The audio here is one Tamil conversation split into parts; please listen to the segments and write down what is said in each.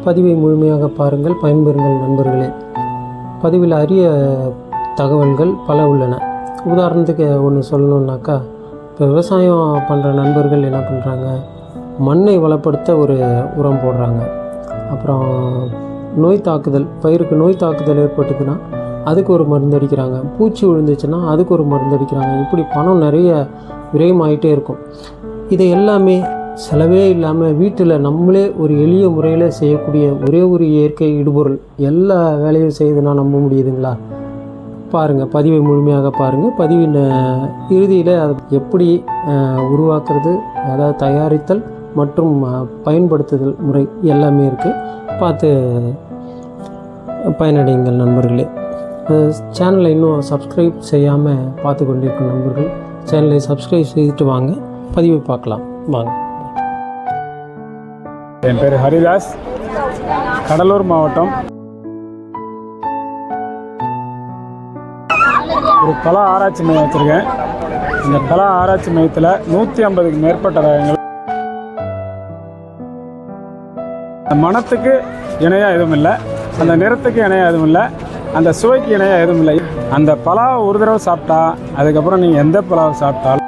பதிவை முழுமையாக பாருங்கள், பயன்பெறுங்கள் நண்பர்களே. பதிவில் அரிய தகவல்கள் பல உள்ளன. உதாரணத்துக்கு ஒன்று சொல்லணுன்னாக்கா, இப்போ விவசாயம் பண்ணுற நண்பர்கள் என்ன பண்ணுறாங்க, மண்ணை வளப்படுத்த ஒரு உரம் போடுறாங்க. அப்புறம் நோய் தாக்குதல், பயிருக்கு நோய் தாக்குதல் ஏற்பட்டுதுன்னா அதுக்கு ஒரு மருந்து அடிக்கிறாங்க. பூச்சி விழுந்துச்சுன்னா அதுக்கு ஒரு மருந்து அடிக்கிறாங்க. இப்படி பணம் நிறைய விரயமாயிட்டே இருக்கும். இதை எல்லாமே செலவே இல்லாமல் வீட்டில் நம்மளே ஒரு எளிய முறையில் செய்யக்கூடிய ஒரே ஒரு இயற்கை இடுபொருள் எல்லா வேலையும் செய்யுதுன்னா நம்ப முடியுதுங்களா? பாருங்கள், பதிவை முழுமையாக பாருங்கள். பதிவின் இறுதியில் அதை எப்படி உருவாக்குறது, அதாவது தயாரித்தல் மற்றும் பயன்படுத்துதல் முறை எல்லாமே இருக்குது. பார்த்து பயனடையுங்கள் நண்பர்களே. சேனலை இன்னும் சப்ஸ்கிரைப் செய்யாமல் பார்த்து கொண்டிருக்கும் நண்பர்கள் சேனலை சப்ஸ்கிரைப் செய்துட்டு வாங்க, பதிவை பார்க்கலாம் வாங்க. என் பேர் ஹரிதாஸ், கடலூர் மாவட்டம். ஒரு பல ஆராய்ச்சி மையம் வச்சுருக்கேன். இந்த பல ஆராய்ச்சி மையத்தில் 150க்கு மேற்பட்ட ரகங்கள். மனத்துக்கு இணையாக எதுவும் இல்லை, அந்த நிறத்துக்கு இணையாக எதுவும் இல்லை, அந்த சுவைக்கு இணையாக எதுவும் இல்லை. அந்த பலாவை ஒரு தடவை சாப்பிட்டா அதுக்கப்புறம் நீங்கள் எந்த பலாவை சாப்பிட்டாலும்.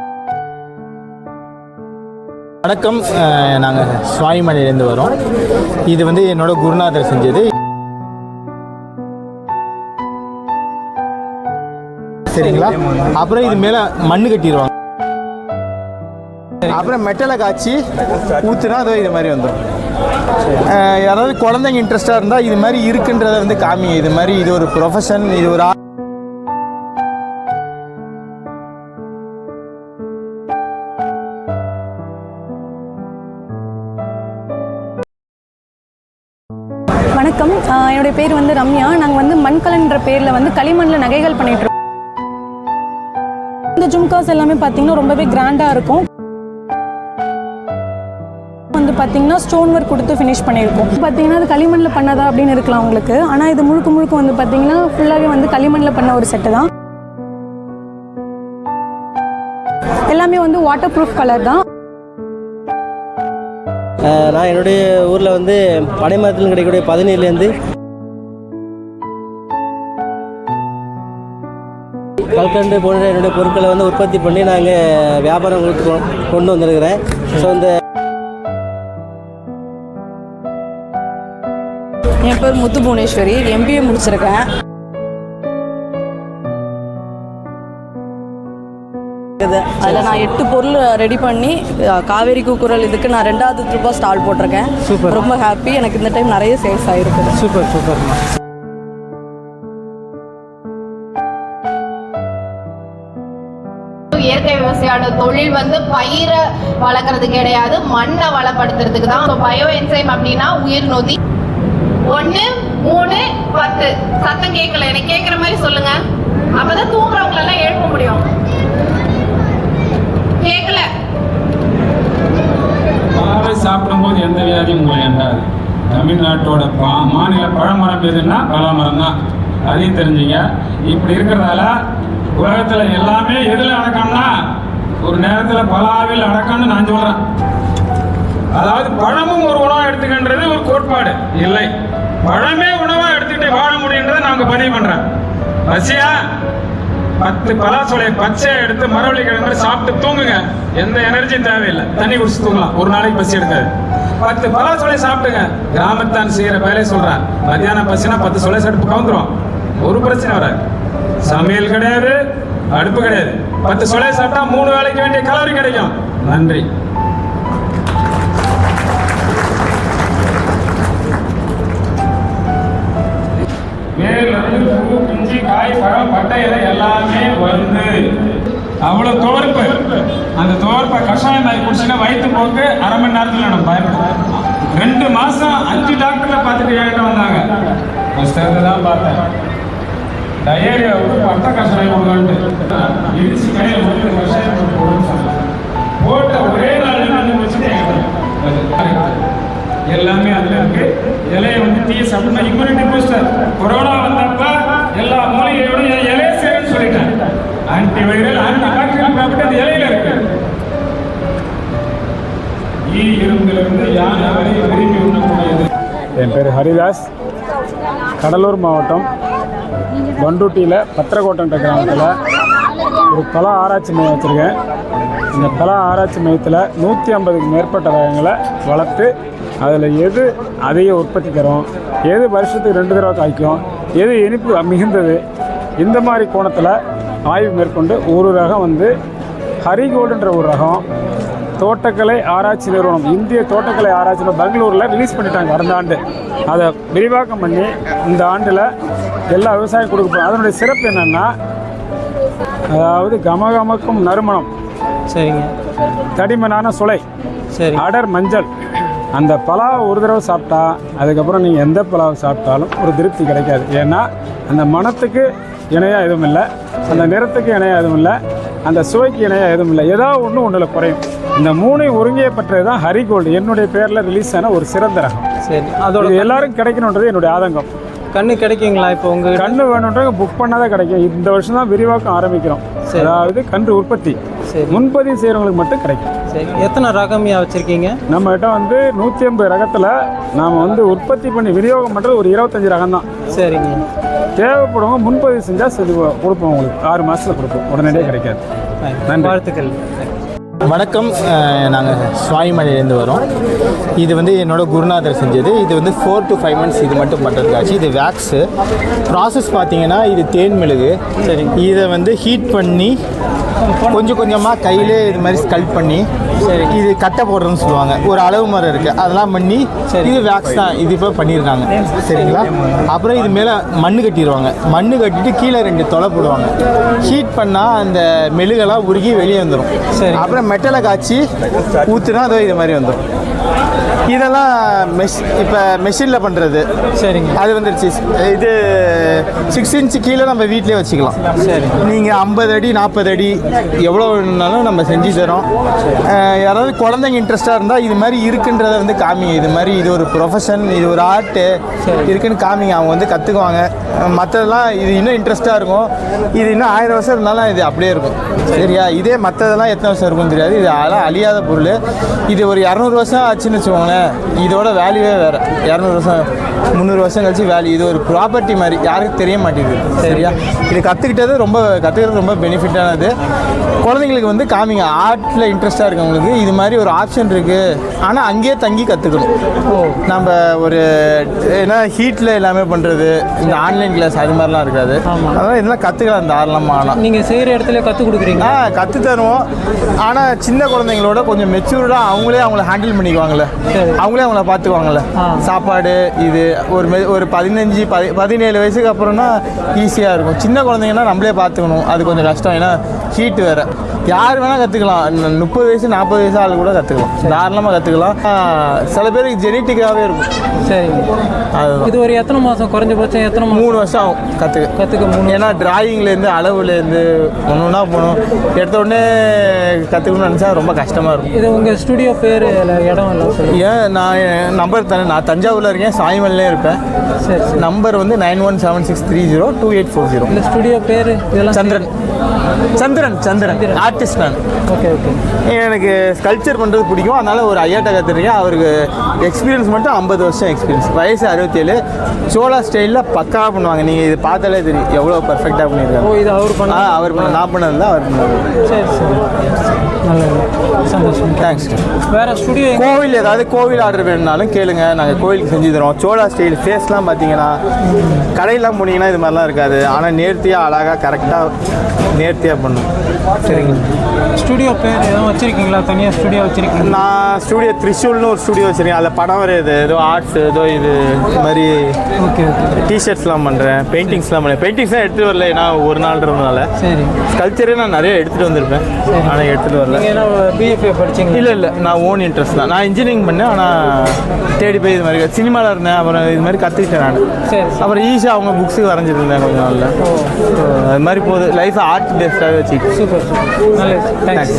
வணக்கம், நாங்கள் சுவாமிமலையிலேருந்து வரோம். இது வந்து என்னோடய குருநாதர் செஞ்சது. சரிங்களா? அப்புறம் இது மேலே மண்ணு கட்டிடுவாங்க. அப்புறம் மெட்டலை காய்ச்சி ஊற்றுனா அதோ இது மாதிரி வந்துடும். யாராவது குழந்தைங்க இன்ட்ரெஸ்டாக இருந்தால் இது மாதிரி இருக்குன்றதை வந்து காமிங்க. இது மாதிரி இது ஒரு ப்ரொஃபஷன், இது ஒரு வணக்கம், என்னுடைய பேர் வந்து ரம்யா. நாங்கள் வந்து மண்கலன்ற பேரில் வந்து களிமண்ணில் நகைகள் பண்ணிகிட்ருக்கோம். இந்த ஜும்காஸ் எல்லாமே பார்த்திங்கன்னா ரொம்பவே கிராண்டாக இருக்கும். வந்து பார்த்திங்கன்னா ஸ்டோன் ஒர்க் கொடுத்து ஃபினிஷ் பண்ணியிருக்கோம். பார்த்திங்கன்னா அது களிமண்ணில் பண்ணதா அப்படின்னு இருக்கலாம் உங்களுக்கு. ஆனால் இது முழுக்க முழுக்க வந்து பார்த்திங்கன்னா ஃபுல்லாகவே வந்து களிமண்ணில் பண்ண ஒரு செட்டு தான். எல்லாமே வந்து வாட்டர் ப்ரூஃப் கலர் தான். நான் என்னுடைய ஊரில் வந்து பனை மரத்தில் கிடைக்கக்கூடிய பதநீர்லேருந்து கல்கண்டு போன்ற என்னுடைய பொருட்களை வந்து உற்பத்தி பண்ணி நாங்கள் வியாபாரம் கொண்டு வந்திருக்கிறேன். ஸோ இந்த என் பேர் முத்து புவனேஸ்வரி, MBA முடிச்சிருக்கேன். அதில் நான் 8 பொருள் ரெடி பண்ணி காவேரி கூக்குரல் இதுக்கு நான் 2வது ட்ரிப்பாக ஸ்டால் போட்டிருக்கேன். சூப்பர், ரொம்ப ஹாப்பி. எனக்கு இந்த டைம் நிறைய சேல்ஸ் ஆகிருக்குது. Super super. இயற்கை விவசாயோட தொழில் வந்து பயிரை வளர்க்குறது கிடையாது, மண்ணை வளப்படுத்துறதுக்கு தான். பயோ என்சைம் அப்படின்னா உயிர் நொதி. 1 3 10 சத்தம் கேட்கல, எனக்கு கேட்குற மாதிரி சொல்லுங்க, அப்பதான் தூங்குறவங்களெல்லாம் எழுப்ப முடியும். கேட்கல. பலாவை சாப்பிடும்போது எந்த வியாதியும் உங்களை எண்டாது. தமிழ்நாட்டோட மாநில பழமரம் எதுன்னா பலாமரம் தான், அதையும் தெரிஞ்சுங்க. இப்படி இருக்கிறதால உலகத்தில் எல்லாமே எதில் அடக்கம்னா ஒரு நேரத்தில் பலாவில் அடக்கம்னு நான் சொல்கிறேன். அதாவது பழமும் ஒரு உணவாக எடுத்துக்கின்றது ஒரு கோட்பாடு இல்லை. பழமே உணவாக எடுத்துக்கிட்டு வாழ முடியுன்றதை நாங்கள் பதிவு பண்ணுறேன். பசியா 10 பலாசோலையை பச்சையை எடுத்து மரவள்ளி கிழங்கு மாதிரி சாப்பிட்டு தூங்குங்க, எந்த எனர்ஜியும் தேவையில்லை. தண்ணி குடிச்சு தூங்கலாம், ஒரு நாளைக்கு பசி எடுக்காது. 10 பலாசோலையை சாப்பிட்டுங்க. கிராமத்தான் செய்கிற வேலையை சொல்கிறேன். மத்தியானம் பசினா 10 சொலை அடுப்பு கவுந்துரும், ஒரு பிரச்சனை வராது. சமையல் கிடையாது, அடுப்பு கிடையாது. 10 சொலையை சாப்பிட்டா 3 வேலைக்கு வேண்டிய கலோரி கிடைக்கும். நன்றி. பிஞ்சு காய் பழம் பட்டை இலை எல்லாமே வந்து அவ்வளோ துவர்ப்பு. அந்த துவர்ப்பை கஷாயம் ஆகி குடிச்சுன்னா வயிற்று போக்கு 1/2 மணி நேரத்தில் நம்ம பயப்படுறோம். 2 மாதம் 5 டாக்டரை பார்த்துட்டு என்கிட்ட வந்தாங்க. புஸ்தகத்தை தான் பார்த்தேன். டயரியா பட்டை கஷாயம் கொடுக்கான்ட்டு இடிச்சு கையில் வந்து கஷாயம் போடுன்னு சொன்னாங்க. போட்ட ஒரே நாள் நான் வச்சுட்டு எல்லாமே அதில் இருக்கு. இலையை வந்து டீ சாப்பிட்டா இம்யூனிட்டி பூஸ்டர். கொரோனா வந்தப்ப எல்லா மூலிகையோட இலையை சேருன்னு சொல்லிட்டேன். ஆன்டிவைரல் ஆன்டி பாக்டீரியல் ப்ராப்பர்ட்டி அந்த இலையில இருக்கு. இரும்பிலிருந்து யானை வரை விரும்பி உண்ணக்கூடியது. என் பேர் ஹரிதாஸ். கடலூர் மாவட்டம் பண்டூட்டியில் பத்திரக்கோட்டன்ற கிராமத்தில் ஒரு பல ஆராய்ச்சி மையம் வச்சுருக்கேன். இந்த பல ஆராய்ச்சி மையத்தில் 150க்கு மேற்பட்ட ரகங்களை வளர்த்து அதில் எது அதிக உற்பத்தி தரும், எது வருஷத்துக்கு 2 தடவை காய்க்கும், எது இனிப்பு மிகுந்தது, இந்த மாதிரி கோணத்தில் ஆய்வு மேற்கொண்டு ஒரு ரகம் வந்து ஹரிகோல்டுன்ற ஒரு ரகம் தோட்டக்கலை ஆராய்ச்சி நிறுவனம், இந்திய தோட்டக்கலை ஆராய்ச்சி பெங்களூரில் ரிலீஸ் பண்ணிட்டாங்க கடந்த ஆண்டு. அதை விரிவாக்கம் பண்ணி இந்த ஆண்டில் எல்லா விவசாயம் கொடுக்க போகிறோம். அதனுடைய சிறப்பு என்னென்னா, அதாவது கமகமக்கும் நறுமணம், சரிங்க, தடிமனான சுளை, சரி, அடர் மஞ்சள். அந்த பலாவை ஒரு தடவை சாப்பிட்டா அதுக்கப்புறம் நீங்கள் எந்த பலாவை சாப்பிட்டாலும் ஒரு திருப்தி கிடைக்காது. ஏன்னா அந்த மணத்துக்கு இணையாக எதுவும் இல்லை, அந்த நிறத்துக்கு இணையாக எதுவும் இல்லை, அந்த சுவைக்கு இணையாக எதுவும் இல்லை. ஏதாவது ஒன்றில் குறையும். இந்த 3 ஒருங்கே பற்றது தான் ஹரிகோல்டு. என்னுடைய பேரில் ரிலீஸ் ஆன ஒரு சிறந்த ரகம். சரி. அதோட எல்லாரும் கிடைக்கணுன்றது என்னுடைய ஆதங்கம். கண்ணு கிடைக்குங்களா? இப்போ உங்கள் கன்று வேணுன்றவங்க புக் பண்ணாதான் கிடைக்கும். இந்த வருஷம் தான் விரிவாக்கம் ஆரம்பிக்கிறோம். அதாவது கன்று உற்பத்தி முன்பதிவு செய்கிறவங்களுக்கு மட்டும் கிடைக்கும். சரி. எத்தனை ரகமியாக வச்சுருக்கீங்க? நம்மகிட்ட வந்து 150 ரகத்தில் நாம் வந்து உற்பத்தி பண்ணி விநியோகம் பண்ணுறது ஒரு 25 ரகம் தான். சரிங்க. தேவைப்படுவங்க முன்பதிவு செஞ்சால் சரி கொடுப்போம். உங்களுக்கு 6 மாதத்தில் கொடுப்போம், உடனடியாக கிடைக்காது. நன்றி, வாழ்த்துக்கள். வணக்கம். நாங்கள் சுவாமிமலையிலேருந்து வரோம். இது வந்து என்னோட குருநாதர் செஞ்சது. இது வந்து 4 to 5 months இது மட்டும் பண்ணுறதுக்காச்சு. இது வேக்ஸு ப்ராசஸ் பார்த்தீங்கன்னா, இது தேன் மெழுகு. சரி. இதை வந்து ஹீட் பண்ணி கொஞ்சம் கொஞ்சமாக கையிலே இது மாதிரி ஸ்கல்ப் பண்ணி, சரி, இது கட்டை போடுறதுன்னு சொல்லுவாங்க. ஒரு அளவு மரம் இருக்குது, அதெல்லாம் பண்ணி, இது வேக்ஸ் தான். இது இப்போ பண்ணியிருக்காங்க. சரிங்களா? அப்புறம் இது மேலே மண் கட்டிடுவாங்க. மண் கட்டிட்டு கீழே 2 தொலை போடுவாங்க. ஹீட் பண்ணால் அந்த மெழுகெல்லாம் உருகி வெளியே வந்துடும். சரி. அப்புறம் மெட்டலை காய்ச்சி ஊற்றுனா அதோ இது மாதிரி வந்துடும். இதெல்லாம் இப்போ மெஷினில் பண்ணுறது. சரிங்க. அது வந்துடுச்சு. இது 6 inch கீழே நம்ம வீட்டிலே வச்சுக்கலாம். சரி. நீங்கள் 50 அடி 40 அடி எவ்வளோ வேணுனாலும் நம்ம செஞ்சு தரோம். யாராவது குழந்தைங்க இன்ட்ரெஸ்ட்டாக இருந்தால் இது மாதிரி இருக்குன்றதை வந்து காமிங்க. இது மாதிரி இது ஒரு ப்ரொஃபஷன், இது ஒரு ஆர்ட்டு இருக்குன்னு காமிங்க. அவங்க வந்து கற்றுக்குவாங்க. மற்றதெல்லாம் இது இன்னும் இன்ட்ரெஸ்ட்டாக இருக்கும். இது இன்னும் 1000 வருஷம் இருந்தாலும் இது அப்படியே இருக்கும். சரியா? இதே மற்றதெல்லாம் எத்தனை வருஷம் இருக்கும்னு தெரியாது. இது அழியாத பொருள். இது ஒரு 200 வருஷம் ஆச்சுன்னு வச்சுக்கோங்களேன், இதோட வேல்யூவே வேறு. 200 வருஷம் 300 வருஷம் கழிச்சு வேல்யூ. இது ஒரு ப்ராப்பர்ட்டி மாதிரி, யாருக்கும் தெரிய மாட்டேங்குது. சரியா? இது கற்றுக்கிட்டது ரொம்ப பெனிஃபிட்டானது. குழந்தைங்களுக்கு வந்து காமிங்க. ஆர்ட்டில் இன்ட்ரெஸ்ட்டாக இருக்கவங்களுக்கு இது மாதிரி ஒரு ஆப்ஷன் இருக்குது. ஆனால் அங்கேயே தங்கி கற்றுக்கணும். நம்ம ஒரு ஏன்னா ஹீட்டில் எல்லாமே பண்ணுறது, இந்த ஆன்லைன் கிளாஸ் அது மாதிரிலாம் இருக்காது. அதனால் இதெல்லாம் கற்றுக்கலாம் தாராளமாக. ஆனால் நீங்கள் செய்கிற இடத்துல கற்றுக் கொடுக்குறீங்க? கற்று தருவோம். ஆனால் சின்ன குழந்தைங்களோட கொஞ்சம் மெச்சூர்டாக அவங்கள ஹேண்டில் பண்ணிக்குவாங்கள்ல, அவங்களே அவங்கள பார்த்துக்குவாங்கள்ல. சாப்பாடு இது ஒரு 15-17 வயசுக்கு அப்புறம்னா ஈஸியாக இருக்கும். சின்ன குழந்தைங்கன்னா நம்மளே பார்த்துக்கணும், அது கொஞ்சம் கஷ்டம். ஏன்னா ஹீட் வேறு. யார் வேணால் கற்றுக்கலாம். 30 வயசு 40 வயசு ஆள் கூட கற்றுக்கலாம், தாராளமாக கற்றுக்கலாம். சில பேருக்கு ஜெனட்டிக்காகவே இருக்கும். சரிங்க. இது ஒரு எத்தனை மாதம், குறைஞ்சபட்சம் எத்தனை மாதம்? 3 வருஷம் ஆகும் கற்றுக்க. ஏன்னா டிராயிங்லேருந்து அளவுலேருந்து ஒன்றுனா போகணும். எடுத்த உடனே கற்றுக்கணும்னு நினச்சா ரொம்ப கஷ்டமாக இருக்கும். இது உங்கள் ஸ்டுடியோ பேர் இடம் எல்லாம் சொல்லுங்கள். ஏன் நான் நம்பர் தரேன். நான் தஞ்சாவூரில் இருக்கேன், சாய்மல்லே இருப்பேன். சரி. நம்பர் வந்து 9176302840. இந்த ஸ்டுடியோ பேர் இதெல்லாம்? சந்திரன் ஆர்டிஸ்ட் நான். ஓகே. எனக்கு ஸ்கல்ப்சர் பண்ணுறது பிடிக்கும். அதனால் ஒரு ஐயாட்ட கற்றுருக்கேன். அவருக்கு எக்ஸ்பீரியன்ஸ் மட்டும் 50 வருஷம் எக்ஸ்பீரியன்ஸ். வயசு 67. சோழா ஸ்டைலில் பக்காவாக பண்ணுவாங்க. நீங்கள் இது பார்த்தாலே தெரியும் எவ்வளோ பர்ஃபெக்டாக பண்ணியிருக்காங்க. இது அவர் பண்ண? அவர் பண்ண. நான் பண்ணதில்ல, அவர் பண்ணார். சரி. நல்லது, சந்தோஷம். தேங்க்ஸ். வேறு ஸ்டுடியோ? கோவில் ஆர்டர் வேணும்னாலும் கேளுங்க, நாங்கள் கோவிலுக்கு செஞ்சு தரோம். சோழா ஸ்டைல் ஃபேஸ்லாம் பார்த்தீங்கன்னா கடையெல்லாம் போனீங்கன்னா இது மாதிரிலாம் இருக்காது. ஆனால் நேர்த்தியாக அழகாக கரெக்டாக நேர்த்தியாக பண்ணும். சரிங்க. ஸ்டுடியோ பேர் எதுவும் வச்சுருக்கீங்களா? தனியாக ஸ்டுடியோ வச்சுருக்கீங்க? நான் ஸ்டுடியோ த்ரிஷூல்னு ஒரு ஸ்டுடியோ வச்சுருக்கேன். அதில் படம் வரையுது, ஏதோ ஆர்ட்ஸ், ஏதோ இது மாதிரி. ஓகே. டிஷர்ட்ஸ்லாம் பண்ணுறேன், பெயிண்டிங்ஸ்லாம் பண்ணேன். பெயிண்டிங்ஸ்லாம் எடுத்துகிட்டு வரல, ஏன்னா ஒரு நாள்ன்றதுனால. சரி. ஸ்கல்ப்சரே நான் நிறைய எடுத்துகிட்டு வந்திருப்பேன், ஆனால் எடுத்துகிட்டு வரல. ஏன்னா பிஎஃப்ஏ படிச்சிங்க? இல்லை, நான் ஓன் இன்ட்ரெஸ்ட் தான். நான் இன்ஜினியரிங் பண்ணேன், ஆனால் தேடி போய் இது மாதிரி சினிமாவில் இருந்தேன். அப்புறம் இது மாதிரி கற்றுக்கிட்டேன் நான். சரி. அப்புறம் ஈஸியாக அவங்க புக்ஸுக்கு வரைஞ்சிருந்தேன் கொஞ்சம் நாளில். அது மாதிரி போகுது. லைஃப் ஆர்ட் பேஸ்டாகவே வச்சுக்கிட்டு. சூப்பர். நல்லது. தேங்க்ஸ்.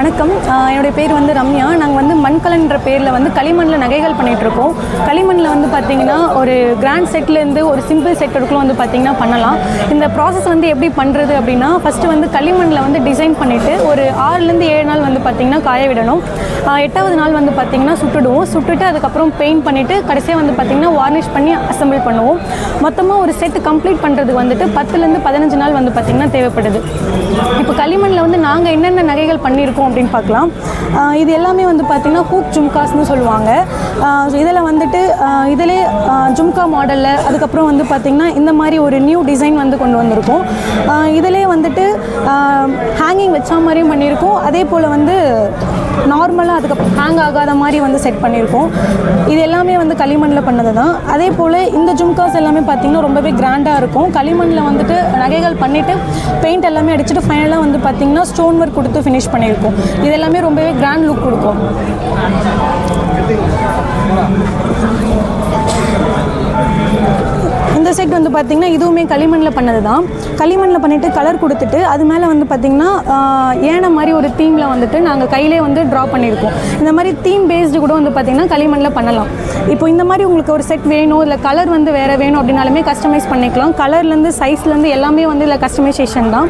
வணக்கம், என்னுடைய பேர் வந்து ரம்யா. நாங்கள் வந்து மண்கலன்ற பேரில் வந்து களிமண்ணில் நகைகள் பண்ணிகிட்ருக்கோம். களிமண்ணில் வந்து பார்த்திங்கன்னா ஒரு கிராண்ட் செட்லேருந்து ஒரு சிம்பிள் செட் வரைக்கும் வந்து பார்த்திங்கன்னா பண்ணலாம். இந்த ப்ராசஸ் வந்து எப்படி பண்ணுறது அப்படின்னா, ஃபஸ்ட்டு வந்து களிமண்ணில் வந்து டிசைன் பண்ணிவிட்டு ஒரு 6லேருந்து 7 நாள் வந்து பார்த்திங்கன்னா காய விடணும். 8வது நாள் வந்து பார்த்திங்கன்னா சுட்டுட்டு அதுக்கப்புறம் பெயிண்ட் பண்ணிவிட்டு கடைசியாக வந்து பார்த்திங்கன்னா வார்னிஷ் பண்ணி அசம்பிள் பண்ணுவோம். மொத்தமாக ஒரு செட்டு கம்ப்ளீட் பண்ணுறதுக்கு வந்துட்டு 10லேருந்து 15 நாள் வந்து பார்த்திங்கன்னா தேவைப்படுது. இப்போ களிமண்ணில் வந்து நாங்கள் என்னென்ன நகைகள் பண்ணியிருக்கோம் அப்படின்னு பார்க்கலாம். இது எல்லாமே வந்து பார்த்திங்கன்னா ஹூக் ஜும்காஸ்னு சொல்லுவாங்க. இதில் வந்துட்டு இதிலே ஜும்கா மாடலில் அதுக்கப்புறம் வந்து பார்த்திங்கன்னா இந்த மாதிரி ஒரு நியூ டிசைன் வந்து கொண்டு வந்திருக்கோம். இதிலே வந்துட்டு ஹேங்கிங் வச்சா மாதிரியும் பண்ணியிருக்கோம். அதே போல் வந்து நார்மலாக அதுக்கப்புறம் ஹேங் ஆகாத மாதிரி வந்து செட் பண்ணியிருக்கோம். இது எல்லாமே வந்து களிமண்ணில் பண்ணது தான். அதே போல் இந்த ஜும்காஸ் எல்லாமே பார்த்திங்கன்னா ரொம்பவே கிராண்டாக இருக்கும். களிமண்ணில் வந்துட்டு நகைகள் பண்ணிவிட்டு பெயிண்ட் எல்லாமே அடிச்சுட்டு ஃபைனலாக வந்து பார்த்திங்கன்னா ஸ்டோன் ஒர்க் கொடுத்து ஃபினிஷ் பண்ணியிருக்கோம். இது எல்லாமே ரொம்பவே கிராண்ட் லுக் கொடுக்கும். இந்த செட் வந்து பார்த்திங்கன்னா இதுவுமே களிமண்ணில் பண்ணது தான். களிமண்ணில் பண்ணிவிட்டு கலர் கொடுத்துட்டு அது மேலே வந்து பார்த்திங்கன்னா ஏன மாதிரி ஒரு தீமில் வந்துட்டு நாங்கள் கையிலே வந்து ட்ரா பண்ணியிருக்கோம். இந்த மாதிரி தீம் பேஸ்டு கூட வந்து பார்த்திங்கன்னா களிமண்ணில் பண்ணலாம். இப்போ இந்த மாதிரி உங்களுக்கு ஒரு செட் வேணும், இல்லை கலர் வந்து வேறு வேணும் அப்படின்னாலுமே கஸ்டமைஸ் பண்ணிக்கலாம். கலர்லேருந்து சைஸ்லேருந்து எல்லாமே வந்து இதில் கஸ்டமைசேஷன் தான்.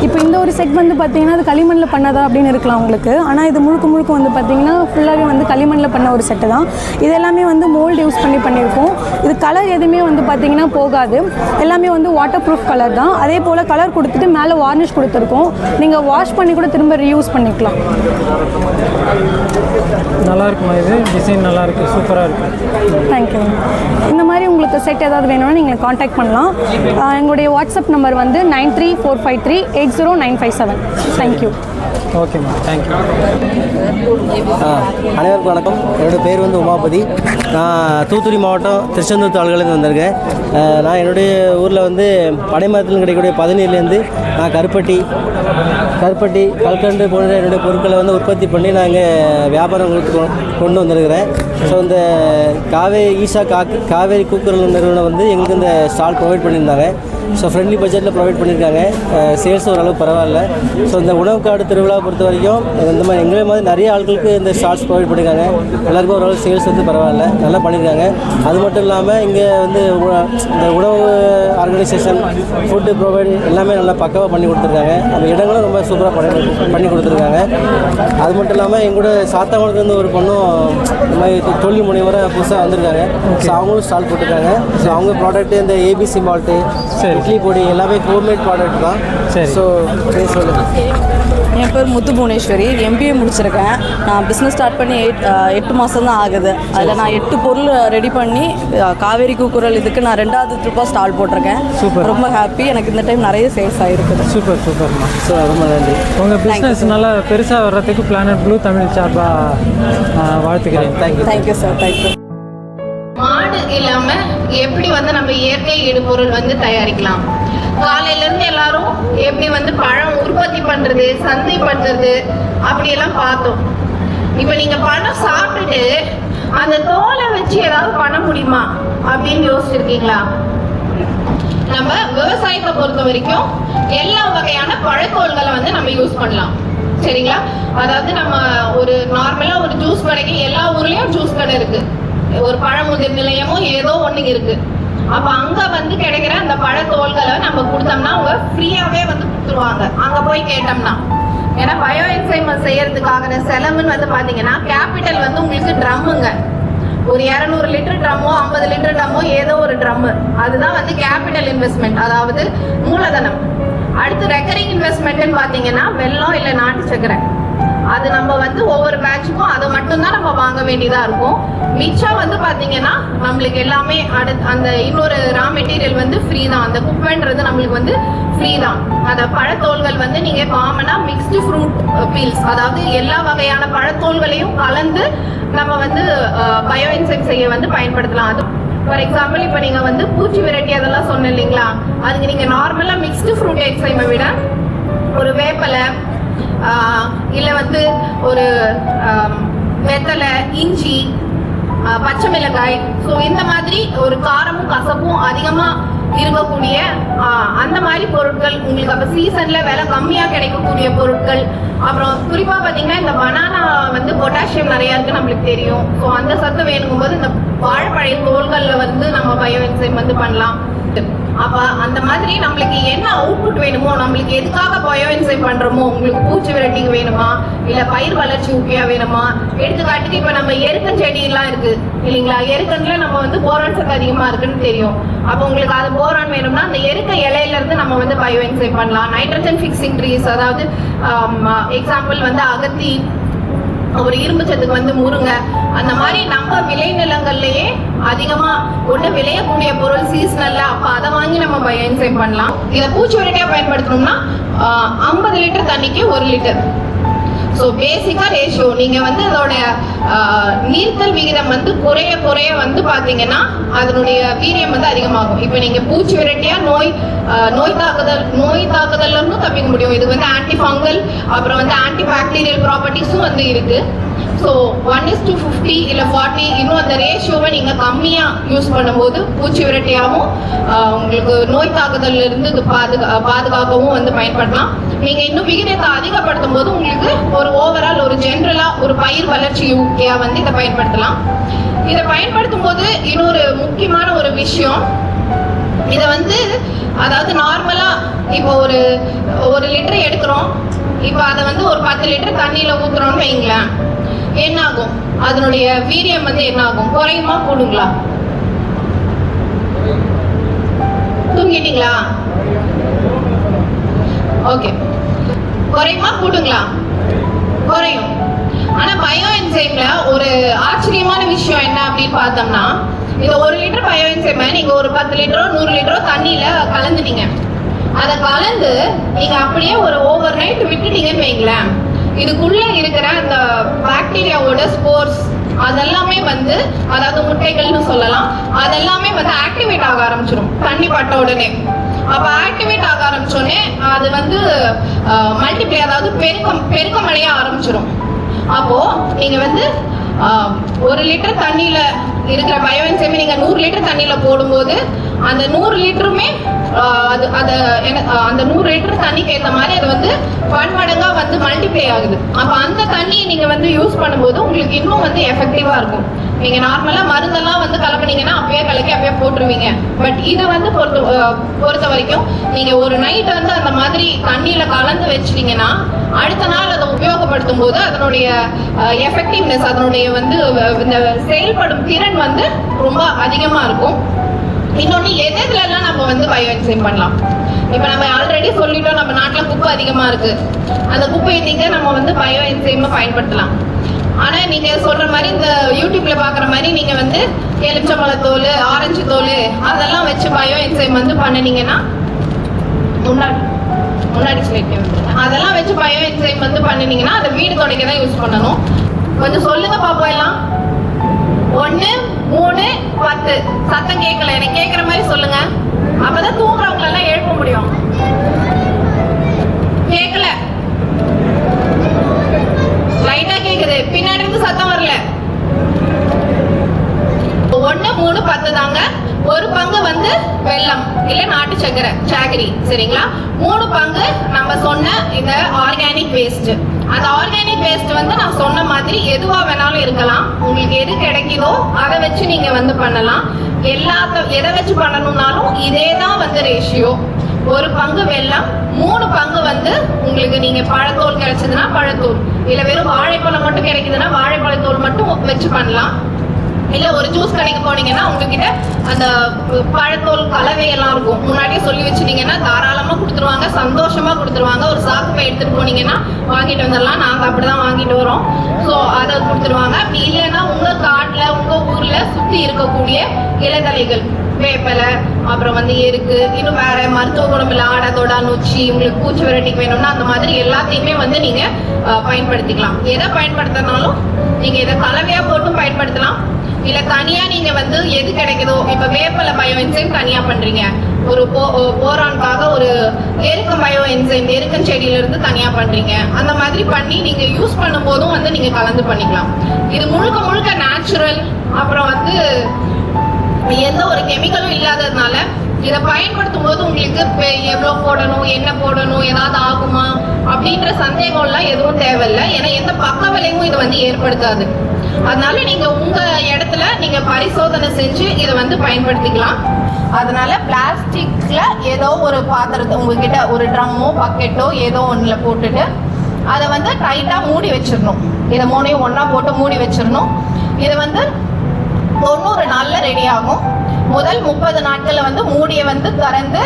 இப்போ இந்த ஒரு செட் வந்து பார்த்திங்கன்னா அது களிமண்ணில் பண்ணதா அப்படின்னு இருக்கலாம் உங்களுக்கு. ஆனால் இது முழுக்க வந்து பார்த்திங்கன்னா ஃபுல்லாகவே வந்து களிமண்ணில் பண்ண ஒரு செட்டு தான். இது எல்லாமே வந்து மோல்டு யூஸ் பண்ணியிருக்கோம். இது கலர் எதுவுமே வந்து பார்த்திங்கன்னா போகாது. எல்லாமே வந்து வாட்டர் ப்ரூஃப் கலர் தான். அதே போல் கலர் கொடுத்துட்டு மேலே வார்னிஷ் கொடுத்துருக்கோம். நீங்கள் வாஷ் பண்ணி கூட திரும்ப ரீயூஸ் பண்ணிக்கலாம். நல்லா இருக்குமா? இது டிசைன் நல்லா இருக்குது, சூப்பராக இருக்குது. தேங்க்யூ. இந்த மாதிரி உங்களுக்கு செட் ஏதாவது வேணும்னா நீங்கள் காண்டாக்ட் பண்ணலாம். எங்களுடைய வாட்ஸ்அப் நம்பர் வந்து 9345380957. தேங்க்யூ. ஓகேம்மா, தேங்க்யூ. அனைவருக்கும் வணக்கம். என்னோடய பேர் வந்து உமாபதி. நான் தூத்துக்குடி மாவட்டம் திருச்செந்தூர் தாலுகாலேருந்து வந்திருக்கேன். நான் என்னுடைய ஊரில் வந்து பனைமரத்தில் கிடைக்கக்கூடிய பதநீர்லேருந்து நான் கருப்பட்டி கல்கண்டு போன்ற என்னுடைய பொருட்களை வந்து உற்பத்தி பண்ணி நாங்கள் வியாபாரம் கொண்டு வந்திருக்கிறேன். ஸோ இந்த காவேரி கூக்குரல் நிறுவனம் வந்து எங்களுக்கு இந்த ஸ்டால் ப்ரொவைட் பண்ணியிருந்தாங்க. ஸோ ஃப்ரெண்ட்லி பட்ஜெட்டில் ப்ரொவைட் பண்ணியிருக்காங்க. சேல்ஸ் ஓரளவு பரவாயில்ல. ஸோ இந்த உணவு காடு திருவிழா பொறுத்த வரைக்கும் இந்த மாதிரி எங்களே மாதிரி நிறைய ஆட்களுக்கு இந்த ஸ்டால்ஸ் ப்ரொவைட் பண்ணியிருக்காங்க. எல்லாருக்கும் ஓரளவு சேல்ஸ் வந்து பரவாயில்ல, நல்லா பண்ணியிருக்காங்க. அது மட்டும் இல்லாமல் இங்கே வந்து இந்த உணவு ஆர்கனைசேஷன், ஃபுட்டு ப்ரொவைட் எல்லாமே நல்லா பக்காவாக பண்ணி கொடுத்துருக்காங்க. அந்த இடங்களும் ரொம்ப சூப்பராக பண்ணி கொடுத்துருக்காங்க. அது மட்டும் இல்லாமல் எங்களோட சாத்தாங்குளத்துலேருந்து ஒரு பொண்ணும் இந்த மாதிரி தொழில் முனைவராக புதுசாக வந்திருக்காங்க. ஸோ அவங்களும் ஸ்டால் போட்டிருக்காங்க. ஸோ அவங்க ப்ராடக்ட்டு இந்த ஏபிசி மால்ட்டு, இட்லி பொடி எல்லாமே ஹோம்மேட் ப்ராடக்ட் தான். சரி. ஸோ என் பேர் முத்து புவனேஸ்வரி. MBA முடிச்சிருக்கேன். நான் பிஸ்னஸ் ஸ்டார்ட் பண்ணி 8 மாதம் தான் ஆகுது. அதில் நான் 8 பொருள் ரெடி பண்ணி காவேரி கூக்குரல் இதுக்கு நான் 2வது ட்ரிப்பாக ஸ்டால் போட்டிருக்கேன். சூப்பர். ரொம்ப ஹாப்பி. எனக்கு இந்த டைம் நிறைய சேல்ஸ் ஆகிருக்குது. சூப்பர்மா. ஸோ ரொம்ப நன்றி. உங்கள் பிஸ்னஸ் நல்லா பெருசாக வர்றதுக்கு பிளானட் ப்ளூ தமிழ் சார்பாக வாழ்த்துக்கிறேன். Thank you sir. தேங்க்யூ. மாடு இல்லாம எப்படி வந்து நம்ம இயற்கை இடுபொருள் வந்து தயாரிக்கலாம்? காலையில இருந்து எல்லாரும் எப்படி வந்து பழம் உற்பத்தி பண்றது, சந்தைப்படுத்துறது அப்படியெல்லாம் பார்த்தோம். இப்ப நீங்க பழம் சாப்பிட்டுட்டு அந்த தோலை வச்சு ஏதாவது பண்ண முடியுமா அப்படின்னு யோசிச்சிருக்கீங்களா? நம்ம விவசாயத்தை பொறுத்த வரைக்கும் எல்லா வகையான பழத்தோல்களை வந்து நம்ம யூஸ் பண்ணலாம். சரிங்களா? அதாவது நம்ம ஒரு நார்மலா ஒரு ஜூஸ் கடைக்கு எல்லா ஊர்லயும் ஜூஸ் கடை இருக்கு, ஒரு பழமுதிர் நிலையமும் ஏதோ ஒண்ணு இருக்கு. அப்ப அங்க வந்து கிடைக்கிற அந்த பழத்தோல்களை நம்ம கொடுத்தோம்னா அவங்க ஃப்ரீயாவே வந்து கொடுத்துருவாங்க அங்க போய் கேட்டோம்னா. ஏன்னா பயோ என்சைம் செய்யறதுக்காக செலவுன்னு வந்து பாத்தீங்கன்னா கேபிட்டல் வந்து உங்களுக்கு ட்ரம்முங்க. ஒரு 200 லிட்டர் ட்ரம்மோ 50 லிட்டர் ட்ரம்மோ ஏதோ ஒரு ட்ரம்மு, அதுதான் வந்து கேபிட்டல் இன்வெஸ்ட்மெண்ட், அதாவது மூலதனம். அடுத்து ரெக்கரிங் இன்வெஸ்ட்மெண்ட்னு பாத்தீங்கன்னா வெல்லம் இல்லை நாட்டு சக்கரை. அது நம்ம வந்து ஒவ்வொரு பேட்சுக்கும் அதை மட்டும்தான் நம்ம வாங்க வேண்டியதா இருக்கும். மிச்சம் வந்து பாத்தீங்கன்னா நம்மளுக்கு எல்லாமே அந்த இன்னொரு ரா மெட்டீரியல் வந்து ஃப்ரீ தான். அந்த குப்பைன்றது நம்மளுக்கு வந்து ஃப்ரீ தான். அந்த பழத்தோல்கள் வந்து நீங்க காமனா மிக்ஸ்டு ஃப்ரூட் பீல்ஸ், அதாவது எல்லா வகையான பழத்தோல்களையும் கலந்து நம்ம வந்து பயோ என்சைம் செய்ய வந்து பயன்படுத்தலாம். அது ஃபார் எக்ஸாம்பிள் இப்போ நீங்க வந்து பூச்சி விரட்டி அதெல்லாம் சொன்ன இல்லைங்களா, அதுக்கு நீங்க நார்மலா மிக்ஸ்டு ஃப்ரூட் என்சைமை விட ஒரு வேப்பலை இல்லை வந்து ஒரு வெத்தலை, இஞ்சி, பச்சை மிளகாய். ஸோ இந்த மாதிரி ஒரு காரமும் கசப்பும் அதிகமாக இருக்கக்கூடிய அந்த மாதிரி பொருட்கள் உங்களுக்கு அப்போ சீசனில் விலை கம்மியாக கிடைக்கக்கூடிய பொருட்கள். அப்புறம் குறிப்பாக பார்த்தீங்கன்னா இந்த பனானா வந்து பொட்டாசியம் நிறையா இருக்குது நம்மளுக்கு தெரியும். ஸோ அந்த சத்து வேணுங்கும் போது இந்த வாழைப்பழைய தோள்களில் வந்து நம்ம பயோ என்சைம் வந்து பண்ணலாம். அப்போ அந்த மாதிரி நம்மளுக்கு என்ன அவுட்புட் வேணுமோ, நம்மளுக்கு எதுக்காக பயோ என்சைம் பண்ணுறோமோ, உங்களுக்கு பூச்சி விரட்டிக்கு வேணுமா இல்லை பயிர் வளர்ச்சி ஊக்கியாக வேணுமா, எடுத்துக்காட்டுக்கு இப்போ நம்ம எருக்கன் செடியெல்லாம் இருக்குது இல்லைங்களா, எருக்கன்ல நம்ம வந்து போரான் சத்து அதிகமாக இருக்குன்னு தெரியும். அப்போ உங்களுக்கு அது போரான் வேணும்னா அந்த எருக்க இலையிலேருந்து நம்ம வந்து பயோ என்சைம் பண்ணலாம். நைட்ரஜன் ஃபிக்ஸிங் ட்ரீஸ், அதாவது எக்ஸாம்பிள் வந்து அகத்தி, ஒரு இரும்பு சத்துக்கு வந்து முருங்கை, அந்த மாதிரி நம்ம விளைநிலங்கள்லயே அதிகமா ஒன்று விளையக்கூடிய பொருள் சீசனல்ல, அப்போ அதை வாங்கி நம்ம பயோ என்சைம் பண்ணலாம். இதை பூச்சி விரட்டியா பயன்படுத்தணும்னா 50 லிட்டர் தண்ணிக்கு 1 லிட்டர். ஸோ பேசிக்காக ரேஷியோ நீங்கள் வந்து அதோட நீர்த்தல் விகிதம் வந்து குறைய குறைய வந்து பார்த்தீங்கன்னா அதனுடைய வீரியம் வந்து அதிகமாகும். இப்போ நீங்கள் பூச்சி விரட்டியாக நோய் தாக்குதல்னு தப்பிக்க முடியும். இது வந்து ஆன்டி ஃபங்கல், அப்புறம் வந்து ஆன்டி பாக்டீரியல் ப்ராப்பர்ட்டிஸும் வந்து இருக்குது. ஸோ 1:50 இல்லை 40, இன்னும் அந்த ரேஷியோவை நீங்கள் கம்மியாக யூஸ் பண்ணும்போது பூச்சி விரட்டியாகவும் உங்களுக்கு நோய் தாக்குதல்ல இருந்து பாதுகாக்கவும் வந்து பயன்படுத்தலாம். நீங்கள் இன்னும் விகிதத்தை அதிகப்படுத்தும் போது உங்களுக்கு ஒரு ஓவரால் ஒரு ஜென்ரலாக ஒரு பயிர் வளர்ச்சி ஊக்கியாக வந்து இதை பயன்படுத்தலாம். இதை பயன்படுத்தும் போது இன்னொரு முக்கியமான ஒரு விஷயம், இதை வந்து அதாவது நார்மலாக இப்போ ஒரு லிட்டர் எடுக்கிறோம், இப்போ அதை வந்து ஒரு 10 லிட்டர் தண்ணியில் ஊற்றுறோம்னு வைங்களேன், என்ன ஆகும், அதனுடைய வீரியம் வந்து என்ன ஆகும், குறையுமா கூடுங்களா? தூங்கிட்டீங்களா? ஓகே, குறையுமா கூடுங்களா? குறையும். ஆனா பயோ என்சைம்ல ஒரு ஆச்சரியமான விஷயம் என்ன அப்படின்னு பார்த்தோம்னா, இந்த 1 லிட்டர் பயோ என்சைமை நீங்க ஒரு 10 லிட்டரோ 100 லிட்டரோ தண்ணியில கலந்துட்டீங்க. அதை கலந்து நீங்க அப்படியே ஒரு ஓவர் நைட் விட்டுட்டீங்கன்னு வைங்களேன், இதுக்குள்ள இருக்கிற அந்த பாக்டீரியாவோட ஸ்போர்ஸ் அதெல்லாமே வந்து, அதாவது முட்டைகள்னு சொல்லலாம், அதெல்லாமே வந்து ஆக்டிவேட் ஆக ஆரம்பிச்சிடும் தண்ணி பட்ட உடனே. அப்போ ஆக்டிவேட் ஆக ஆரம்பிச்சோடனே அது வந்து மல்டிப்ளை, அதாவது பெருக்கம் அடைய ஆரம்பிச்சிடும். அப்போ நீங்க வந்து 1 லிட்டர் தண்ணியில இருக்கிற பயோ என்சைமை நீங்க 100 லிட்டர் தண்ணியில போடும்போது அந்த 100 லிட்டருமே அந்த 100 லிட்டர் தண்ணிக்கு ஏற்ற மாதிரி அது வந்து 1 மடங்கா வந்து மல்டிப்ளை ஆகுது. அப்போ அந்த தண்ணியை நீங்க வந்து யூஸ் பண்ணும்போது உங்களுக்கு இன்னும் வந்து எஃபெக்டிவா இருக்கும். நீங்க நார்மலா மருந்தெல்லாம் வந்து கலப்பினீங்கன்னா அப்பயே கலக்கி அப்பயே போட்டுருவீங்க. பட் இதை வந்து பொறுத்த வரைக்கும் நீங்க ஒரு நைட் வந்து அந்த மாதிரி தண்ணியில கலந்து வச்சிட்டீங்கன்னா அடுத்த நாள் அதை உபயோகப்படுத்தும் போது அதனுடைய எஃபெக்டிவ்னஸ், அதனுடைய வந்து இந்த செயல்படும் திறன் வந்து ரொம்ப அதிகமா இருக்கும். இன்னொன்று எதுலலாம் நம்ம வந்து பயோ என்சைம் பண்ணலாம். இப்போ நம்ம ஆல்ரெடி சொல்லிட்டோம், நம்ம நாட்டில் குப்பை அதிகமாக இருக்குது, அந்த குப்பையை நீங்கள் நம்ம வந்து பயோ என்சைமை பயன்படுத்தலாம். ஆனால் நீங்கள் சொல்கிற மாதிரி இந்த யூடியூப்பில் பார்க்குற மாதிரி நீங்கள் வந்து எலுமிச்சம்பழத்தோல், ஆரஞ்சு தோல் அதெல்லாம் வச்சு பயோ என்சைம் வந்து பண்ணினீங்கன்னா, முன்னாடி ஸ்லைட் அதெல்லாம் வச்சு பயோ என்சைம் வந்து பண்ணினீங்கன்னா அதை வீடு துடைக்க தான் யூஸ் பண்ணணும். கொஞ்சம் சொல்லுங்க பாப்போம் எல்லாம். 1, 3, 10. சத்தம் கேட்கல, எனக்கு கேட்குற மாதிரி சொல்லுங்க, அப்பதான் தூங்குறவங்களெல்லாம் எழுப்ப முடியும். கேட்கல, லைட்டா கேக்குது, பின்னாடி இருந்து சத்தம் வரல. 1, 3, 10 தாங்க. 1 பங்கு வந்து வெல்லம் இல்ல நாட்டு சக்கரை சாகரி, சரிங்களா? 3 பங்கு நம்ம சொன்ன இந்த ஆர்கானிக் வேஸ்ட். அந்த ஆர்கானிக் வேஸ்ட் வந்து நான் சொன்ன மாதிரி எதுவா வேணாலும் இருக்கலாம், உங்களுக்கு எது கிடைக்குதோ அதை வச்சு நீங்க வந்து பண்ணலாம். எதை வச்சு பண்ணணும்னாலும் இதே தான் வந்து ரேஷியோ. 1 பங்கு வெல்லம், 3 பங்கு வந்து உங்களுக்கு நீங்க பழத்தோல் கிடைச்சதுன்னா பழத்தோல், இல்ல வெறும் வாழைப்பழம் மட்டும் கிடைக்குதுன்னா வாழைப்பழத்தோல் மட்டும் வச்சு பண்ணலாம். இல்லை ஒரு ஜூஸ் கடைக்கு போனீங்கன்னா உங்ககிட்ட அந்த பழத்தோல் கலவையெல்லாம் இருக்கும், முன்னாடியே சொல்லி வச்சுட்டீங்கன்னா தாராளமாக கொடுத்துருவாங்க, சந்தோஷமாக கொடுத்துருவாங்க. ஒரு சாக்கு பை எடுத்துகிட்டு போனீங்கன்னா வாங்கிட்டு வந்துடலாம், நாங்கள் அப்படி தான் வாங்கிட்டு வரோம். ஸோ அதை கொடுத்துருவாங்க. அப்படி இல்லைன்னா உங்கள் காட்டில் உங்கள் ஊரில் சுற்றி இருக்கக்கூடிய இலைதழைகள், வேப்பலை, அப்புறம் வந்து எருக்கு, இன்னும் வேற மருத்துவ குணமில்ல ஆடத்தோட நொச்சி, உங்களுக்கு பூச்சி விரட்டிக்கு வேணும்னா அந்த மாதிரி எல்லாத்தையுமே வந்து நீங்க பயன்படுத்திக்கலாம். எதை பயன்படுத்தினாலும் நீங்க இதை கலவையா போட்டும் பயன்படுத்தலாம், இல்ல தனியா நீங்க வந்து எது கிடைக்குதோ. இப்ப வேப்பலை பயோ என்சைம் தனியா பண்றீங்க, ஒரு போரான்காக ஒரு எருக்கம் பயோ என்சைம் எருக்கன் செடியில இருந்து தனியா பண்றீங்க, அந்த மாதிரி பண்ணி நீங்க யூஸ் பண்ணும் போதும் வந்து நீங்க கலந்து பண்ணிக்கலாம். இது முழுக்க முழுக்க நேச்சுரல், அப்புறம் வந்து எந்த ஒரு கெமிக்கலும் இல்லாததுனால இதை பயன்படுத்தும் போது உங்களுக்கு எவ்வளோ போடணும், என்ன போடணும், ஏதாவது ஆகுமா அப்படின்ற சந்தேகம்லாம் எதுவும் தேவையில்லை. ஏன்னா எந்த பக்க விளைவும் இது வந்து ஏற்படுத்தாது. அதனால நீங்க உங்க இடத்துல நீங்க பரிசோதனை செஞ்சு இதை வந்து பயன்படுத்திக்கலாம். அதனால பிளாஸ்டிக்ல ஏதோ ஒரு பாத்திரத்தை உங்ககிட்ட ஒரு ட்ரம்மோ பக்கெட்டோ ஏதோ ஒன்றில் போட்டுட்டு அதை வந்து டைட்டா மூடி வச்சிடணும். இதை மூணையும் ஒன்றா போட்டு மூடி வச்சிடணும். இதை வந்து 90 நாள்ல ரெடி ஆகும். முதல் 30 நாட்கள்ல வந்து மூடியை வந்து திறந்து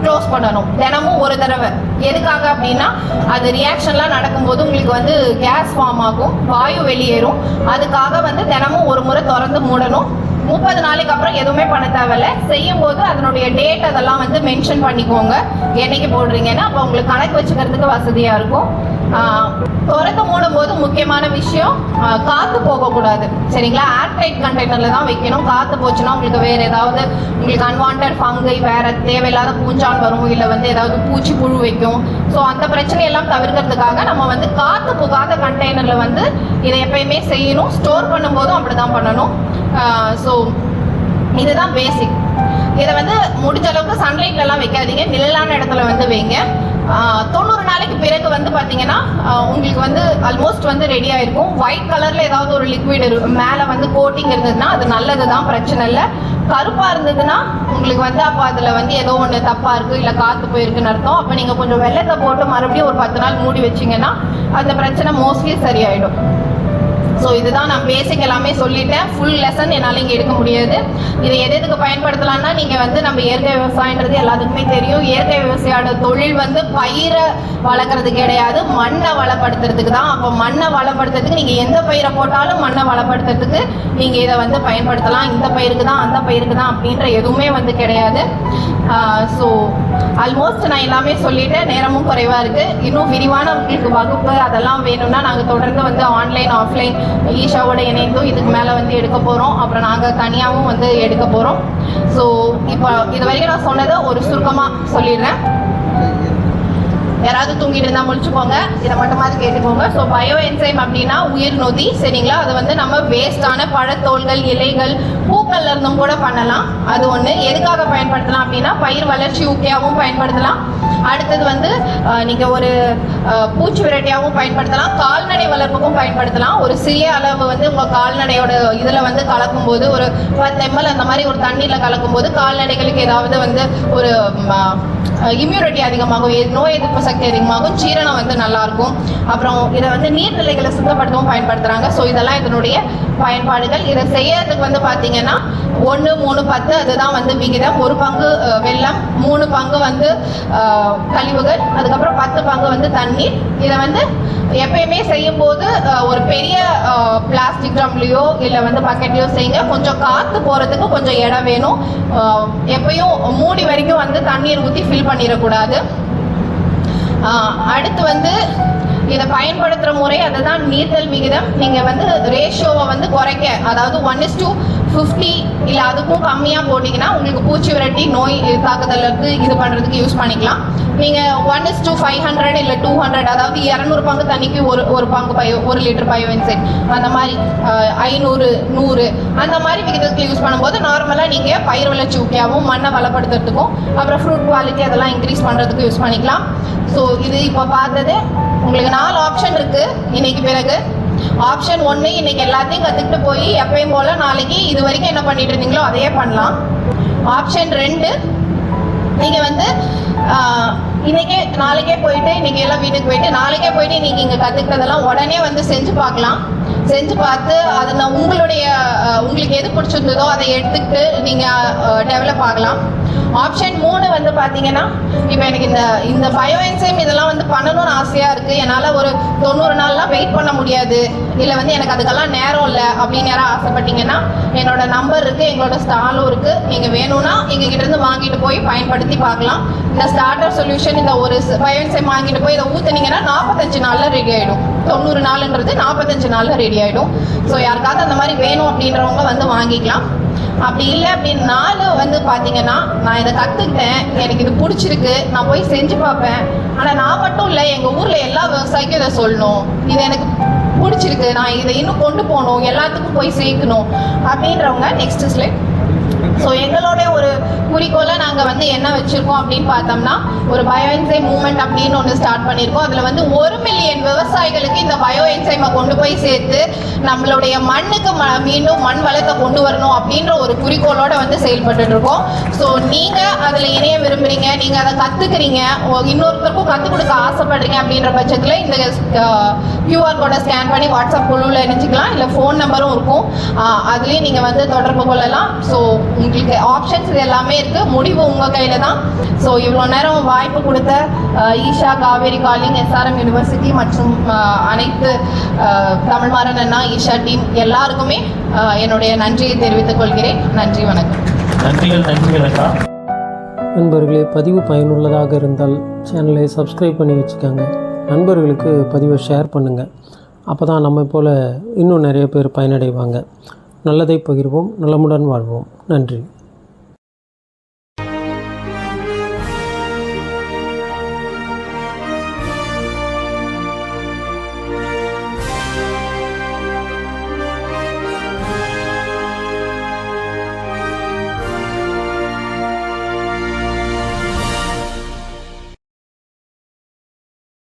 க்ளோஸ் பண்ணணும், தினமும் ஒரு தடவை. எதுக்காக அப்படின்னா அது ரியாக்ஷன்லாம் நடக்கும்போது உங்களுக்கு வந்து கேஸ் ஃபார்ம் ஆகும், வாயு வெளியேறும். அதுக்காக வந்து தினமும் ஒரு முறை திறந்து மூடணும். 30 நாளைக்கு அப்புறம் எதுவுமே பண்ண தேவையில்ல. செய்யும் போது அதனுடைய டேட் அதெல்லாம் வந்து மென்ஷன் பண்ணிக்கோங்க, என்னைக்கு போடுறீங்கன்னா அப்போ உங்களுக்கு கணக்கு வச்சுக்கிறதுக்கு வசதியா இருக்கும். திறந்து மூடும் போது முக்கியமான விஷயம், காத்து போகக்கூடாது, சரிங்களா? ஏர்டைட் கண்டெய்னர்ல தான் வைக்கணும். காத்து போச்சுன்னா உங்களுக்கு வேற ஏதாவது உங்களுக்கு அன்வான்ட் ஃபங்கை, வேற தேவையில்லாத பூஞ்சான் வரும், இல்லை வந்து ஏதாவது பூச்சி புழு வைக்கும். ஸோ அந்த பிரச்சனையெல்லாம் தவிர்க்கிறதுக்காக நம்ம வந்து காத்து போகாத கண்டெய்னர்ல வந்து இதை எப்பயுமே செய்யணும். ஸ்டோர் பண்ணும்போதும் அப்படிதான் பண்ணணும். ஸோ இதுதான் பேசிக். இதை வந்து முடிஞ்ச அளவுக்கு சன்லைட்லலாம் வைக்காதீங்க, நிழலான இடத்துல வந்து வைங்க. 90 நாளைக்கு பிறகு வந்து பார்த்தீங்கன்னா உங்களுக்கு வந்து ஆல்மோஸ்ட் வந்து ரெடி ஆயிருக்கும். ஒயிட் கலரில் ஏதாவது ஒரு லிக்விட் மேலே வந்து கோட்டிங் இருந்ததுன்னா அது நல்லது தான், பிரச்சனை இல்லை. கருப்பாக இருந்ததுன்னா உங்களுக்கு வந்து அப்போ அதில் வந்து ஏதோ ஒன்று தப்பாக இருக்குது, இல்லை காற்று போயிருக்குன்னு அர்த்தம். அப்போ நீங்கள் கொஞ்சம் வெள்ளத்தை போட்டு மறுபடியும் ஒரு 10 நாள் மூடி வச்சிங்கன்னா அந்த பிரச்சனை மோஸ்ட்லி சரியாயிடும். ஸோ இதுதான் நான் பேசிக் எல்லாமே சொல்லிட்டேன். ஃபுல் லெசன் என்னால் இங்கே எடுக்க முடியாது. இதை எதுக்கு பயன்படுத்தலாம்னா நீங்கள் வந்து நம்ம இயற்கை விவசாயன்றது எல்லாத்துக்குமே தெரியும். இயற்கை விவசாயோட தொழில் வந்து பயிரை வளர்க்குறது கிடையாது, மண்ணை வளப்படுத்துறதுக்கு தான். அப்போ மண்ணை வளப்படுத்துறதுக்கு நீங்கள் எந்த பயிரை போட்டாலும் மண்ணை வளப்படுத்துறதுக்கு நீங்கள் இதை வந்து பயன்படுத்தலாம். இந்த பயிருக்கு தான் அந்த பயிருக்கு தான் அப்படின்ற எதுவுமே வந்து கிடையாது. ஸோ ஆல்மோஸ்ட் நான் எல்லாமே சொல்லிட்டேன், நேரமும் குறைவாக இருக்குது. இன்னும் விரிவான உங்களுக்கு வகுப்பு அதெல்லாம் வேணும்னா நாங்கள் தொடர்ந்து வந்து ஆன்லைன் ஆஃப்லைன் ஈஷாவோட இணைந்தும் இதுக்கு மேலே வந்து எடுக்க போகிறோம். அப்புறம் நாங்கள் தனியாகவும் வந்து எடுக்க போகிறோம். ஸோ இப்போ இது வரைக்கும் நான் சொன்னதை ஒரு சுருக்கமாக சொல்லிடுறேன். யாராவது தூங்கிட்டு இருந்தால் முடிச்சுக்கோங்க, இதை மட்டுமாவது கேட்டுக்கோங்க. ஸோ பயோ என்சைம் அப்படின்னா உயிர் நொதி, சரிங்களா? அது வந்து நம்ம வேஸ்டான பழத்தோள்கள், இலைகள், பூக்கள்ல இருந்தும் கூட பண்ணலாம். அது ஒன்று. எதுக்காக பயன்படுத்தலாம் அப்படின்னா பயிர் வளர்ச்சி ஊக்கியாகவும் பயன்படுத்தலாம். அடுத்தது வந்து நீங்கள் ஒரு பூச்சி விரட்டியாகவும் பயன்படுத்தலாம், கால்நடை வளர்ப்புக்கும் பயன்படுத்தலாம். ஒரு சிறிய அளவு வந்து உங்கள் கால்நடையோட இதில் வந்து கலக்கும்போது ஒரு 10 ml அந்த மாதிரி ஒரு தண்ணீரில் கலக்கும்போது கால்நடைகளுக்கு ஏதாவது வந்து ஒரு இம்யூனிட்டி அதிகமாகும், நோய் எதிர்ப்பு சக்தி அதிகமாகும், சீரணம் வந்து நல்லாயிருக்கும். அப்புறம் இதை வந்து நீர்நிலைகளை சுத்தப்படுத்தவும் பயன்படுத்துகிறாங்க. ஸோ இதெல்லாம் இதனுடைய பயன்பாடுகள். இதை செய்யறதுக்கு வந்து பார்த்தீங்கன்னா 1, 3, 10 அதுதான் வந்து விகிதம். 1 பங்கு வெல்லம், 3 பங்கு வந்து கழிவுகள், அதுக்கப்புறம் 10 பங்கு வந்து தண்ணீர். இதை வந்து எப்பயுமே செய்யும் போது ஒரு பெரிய பிளாஸ்டிக் ட்ரம்லையோ இல்லை வந்து பக்கெட்லையோ செய்யுங்க. கொஞ்சம் காற்று போகிறதுக்கு கொஞ்சம் இடம் வேணும். எப்பயும் மூடி வரைக்கும் வந்து தண்ணீர் ஊற்றி ஃபில் பண்ணிடக்கூடாது. அடுத்து வந்து இதை பயன்படுத்துகிற முறை அதுதான் நீர்த்தல் விகிதம். நீங்கள் வந்து ரேஷியோவை வந்து குறைக்க, அதாவது 1:50 இல்லை அதுக்கும் கம்மியாக போட்டிங்கன்னா உங்களுக்கு பூச்சி விரட்டி நோய் தாக்குதலுக்கு இது பண்ணுறதுக்கு யூஸ் பண்ணிக்கலாம். நீங்கள் 1:500 இல்லை 200, அதாவது 200 பங்கு தண்ணிக்கு ஒரு பங்கு 1 லிட்டர் பயோ என்சைம், அந்த மாதிரி 500, 100 அந்த மாதிரி விகிதத்துக்கு யூஸ் பண்ணும்போது நார்மலாக நீங்கள் பயிர் வளர்ச்சி ஊக்கியாகவும் மண்ணை வளப்படுத்துறதுக்கும் அப்புறம் ஃப்ரூட் குவாலிட்டி அதெல்லாம் இன்க்ரீஸ் பண்ணுறதுக்கு யூஸ் பண்ணிக்கலாம். ஸோ இது இப்போ பார்த்தது உங்களுக்கு 4 ஆப்ஷன் இருக்குது இன்னைக்கு. பிறகு ஆப்ஷன் 1 இன்னைக்கு எல்லாத்தையும் கற்றுக்கிட்டு போய் எப்பயும் போல் நாளைக்கு இது வரைக்கும் என்ன பண்ணிட்டு இருந்தீங்களோ அதையே பண்ணலாம். ஆப்ஷன் 2 நீங்கள் வந்து நாளைக்கே போயிட்டு இன்னைக்கு எல்லாம் வீட்டுக்கு போயிட்டு நாளைக்கே போயிட்டு இன்னைக்கு இங்கே கற்றுக்கிறதெல்லாம் உடனே வந்து செஞ்சு பார்க்கலாம். செஞ்சு பார்த்து அதில் உங்களுக்கு எது பிடிச்சிருந்ததோ அதை எடுத்துக்கிட்டு நீங்கள் டெவலப் ஆகலாம். ஆப்ஷன் 3 வந்து பார்த்தீங்கன்னா, இப்போ எனக்கு இந்த பயோ என்சைம் இதெல்லாம் வந்து பண்ணணும்னு ஆசையாக இருக்குது, என்னால் ஒரு 90 நாள்லாம் வெயிட் பண்ண முடியாது, இல்லை வந்து எனக்கு அதுக்கெல்லாம் நேரம் இல்லை அப்படின்னு யாராவது ஆசைப்பட்டீங்கன்னா என்னோட நம்பர் இருக்குது, எங்களோட ஸ்டாலும் இருக்குது. நீங்கள் வேணும்னா எங்ககிட்டேருந்து வாங்கிட்டு போய் பயன்படுத்தி பார்க்கலாம். இந்த ஸ்டார்டர் சொல்யூஷன், இந்த ஒரு பயோ என்சைம் வாங்கிட்டு போய் இதை ஊற்றுனீங்கன்னா 45 நாளில் ரெடி ஆகிடும். 90 நாளுன்றது 45 நாளில் ரெடி ஆகிடும். ஸோ யாருக்காவது அந்த மாதிரி வேணும் அப்படின்றவங்க வந்து வாங்கிக்கலாம். அப்படி இல்லை அப்படின்னாலும் வந்து பார்த்தீங்கன்னா, நான் இதை கற்றுக்கிட்டேன், எனக்கு இது பிடிச்சிருக்கு, நான் போய் செஞ்சு பார்ப்பேன், ஆனால் நான் மட்டும் இல்லை, எங்கள் ஊரில் எல்லா விவசாயிக்கும் இதை சொல்லணும், இது எனக்கு பிடிச்சிருக்கு, நான் இதை இன்னும் கொண்டு போகணும், எல்லாத்துக்கும் போய் சேர்க்கணும் அப்படின்றவங்க நெக்ஸ்ட் ஸ்லைட். ஸோ எங்களுடைய ஒரு குறிக்கோளை நாங்கள் வந்து என்ன வச்சுருக்கோம் அப்படின்னு பார்த்தோம்னா, ஒரு பயோ என்சைம் மூவ்மெண்ட் அப்படின்னு ஒன்று ஸ்டார்ட் பண்ணியிருக்கோம். அதில் வந்து 1 மில்லியன் விவசாயிகளுக்கு இந்த பயோ என்சைமை கொண்டு போய் சேர்த்து நம்மளுடைய மண்ணுக்கு மீண்டும் மண் வளத்தை கொண்டு வரணும் அப்படின்ற ஒரு குறிக்கோளோடு வந்து செயல்பட்டு இருக்கோம். ஸோ நீங்கள் அதில் இணைய விரும்புகிறீங்க, நீங்கள் அதை கற்றுக்குறீங்க, இன்னொருத்தருக்கும் கற்றுக் கொடுக்க ஆசைப்படுறீங்க அப்படின்ற பட்சத்தில் இந்த QR கோடை ஸ்கேன் பண்ணி வாட்ஸ்அப் குழுவில் இணைச்சிக்கலாம், இல்லை ஃபோன் நம்பரும் இருக்கும், அதுலேயும் நீங்கள் வந்து தொடர்பு கொள்ளலாம். ஸோ உங்களுக்கு ஆப்ஷன்ஸ் இது எல்லாமே இருக்குது, முடிவு உங்கள் கையில் தான். ஸோ இவ்வளோ நேரம் வாய்ப்பு கொடுத்த Isha, Kaveri calling, SRM university மற்றும் அனைத்து தமிழ்மாறன் அண்ணா, ஈஷா டீம் எல்லாருக்குமே என்னுடைய நன்றியை தெரிவித்துக் கொள்கிறேன். நன்றி, வணக்கம். நன்றிகள் அக்கா. நண்பர்களே, பதிவு பயனுள்ளதாக இருந்தால் சேனலை சப்ஸ்கிரைப் பண்ணி வச்சுக்கோங்க. நண்பர்களுக்கு பதிவை ஷேர் பண்ணுங்கள். அப்போ தான் நம்ம போல் இன்னும் நிறைய பேர் பயனடைவாங்க. நல்லதை பகிர்வோம், நலமுடன் வாழ்வோம். நன்றி.